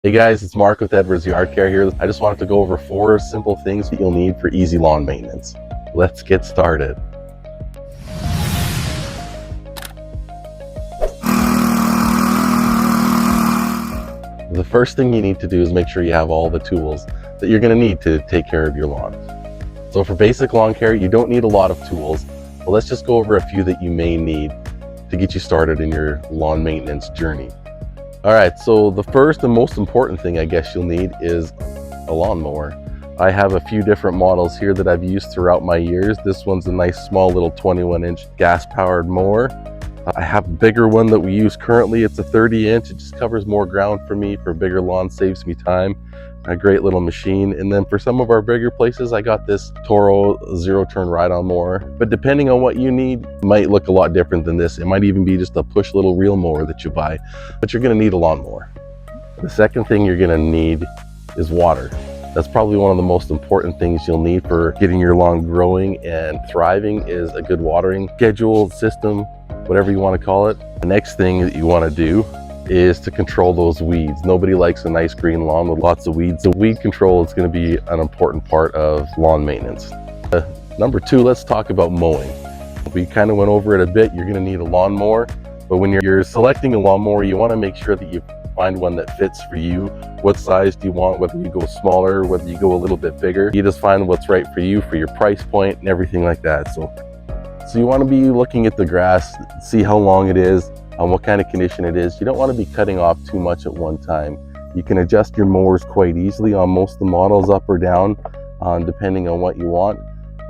Hey guys, it's Mark with Edwards Yard Care here. I just wanted to go over 4 simple things that you'll need for easy lawn maintenance. Let's get started. The first thing you need to do is make sure you have all the tools that you're going to need to take care of your lawn. So for basic lawn care, you don't need a lot of tools, but let's just go over a few that you may need to get you started in your lawn maintenance journey. All right, so the first and most important thing I guess you'll need is a lawnmower. I have a few different models here that I've used throughout my years. This one's a nice small little 21-inch gas-powered mower. I have a bigger one that we use currently. It's a 30-inch. It just covers more ground for me for a bigger lawn, saves me time. A great little machine. And then for some of our bigger places, I got this Toro zero-turn ride-on mower. But depending on what you need, it might look a lot different than this. It might even be just a push little reel mower that you buy, but you're gonna need a lawnmower. The second thing you're gonna need is water. That's probably one of the most important things you'll need for getting your lawn growing and thriving is a good watering schedule, system, whatever you wanna call it. The next thing that you wanna do is to control those weeds. Nobody likes a nice green lawn with lots of weeds. So weed control is going to be an important part of lawn maintenance. Number 2, let's talk about mowing. We kind of went over it a bit. You're going to need a lawnmower, but when you're selecting a lawnmower, you want to make sure that you find one that fits for you. What size do you want? Whether you go smaller, whether you go a little bit bigger. You just find what's right for you, for your price point and everything like that. So you want to be looking at the grass, see how long it is, what kind of condition it is. You don't want to be cutting off too much at one time. You can adjust your mowers quite easily on most of the models, up or down, depending on what you want.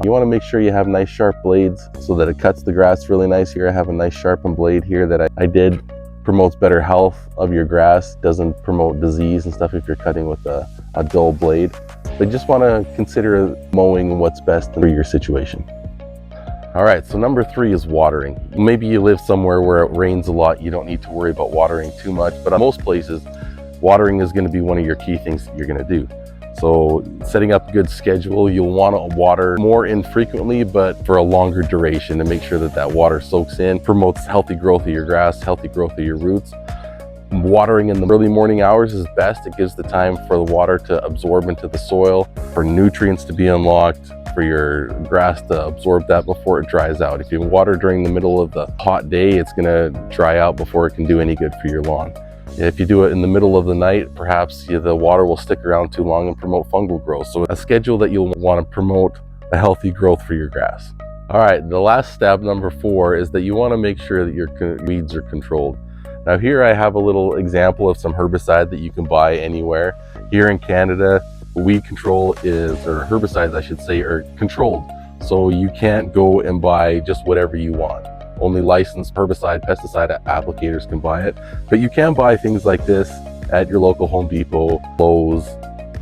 You want to make sure you have nice sharp blades so that it cuts the grass really nice. Here I have a nice sharpened blade here that I did. Promotes better health of your grass, doesn't promote disease and stuff if you're cutting with a dull blade. But you just want to consider mowing what's best for your situation. All right, so number 3 is watering. Maybe you live somewhere where it rains a lot. You don't need to worry about watering too much, but in most places, watering is going to be one of your key things that you're going to do. So setting up a good schedule, you'll want to water more infrequently, but for a longer duration to make sure that that water soaks in, promotes healthy growth of your grass, healthy growth of your roots. Watering in the early morning hours is best. It gives the time for the water to absorb into the soil, for nutrients to be unlocked, for your grass to absorb that before it dries out. If you water during the middle of the hot day, it's gonna dry out before it can do any good for your lawn. If you do it in the middle of the night, perhaps the water will stick around too long and promote fungal growth. So a schedule that you'll want to promote a healthy growth for your grass. All right, the last step, number 4, is that you want to make sure that your weeds are controlled. Now here I have a little example of some herbicide that you can buy anywhere. Here in Canada, weed control or herbicides I should say, are controlled. So you can't go and buy just whatever you want. Only licensed herbicide, pesticide applicators can buy it. But you can buy things like this at your local Home Depot, Lowe's,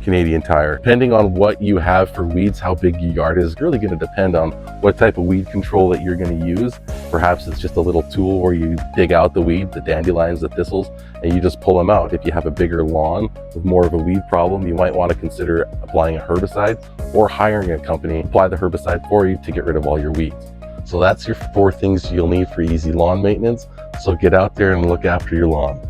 Canadian Tire. Depending on what you have for weeds, how big your yard is really going to depend on what type of weed control that you're going to use. Perhaps it's just a little tool where you dig out the weeds, the dandelions, the thistles, and you just pull them out. If you have a bigger lawn with more of a weed problem, you might want to consider applying a herbicide or hiring a company to apply the herbicide for you to get rid of all your weeds. So that's your 4 things you'll need for easy lawn maintenance. So get out there and look after your lawn.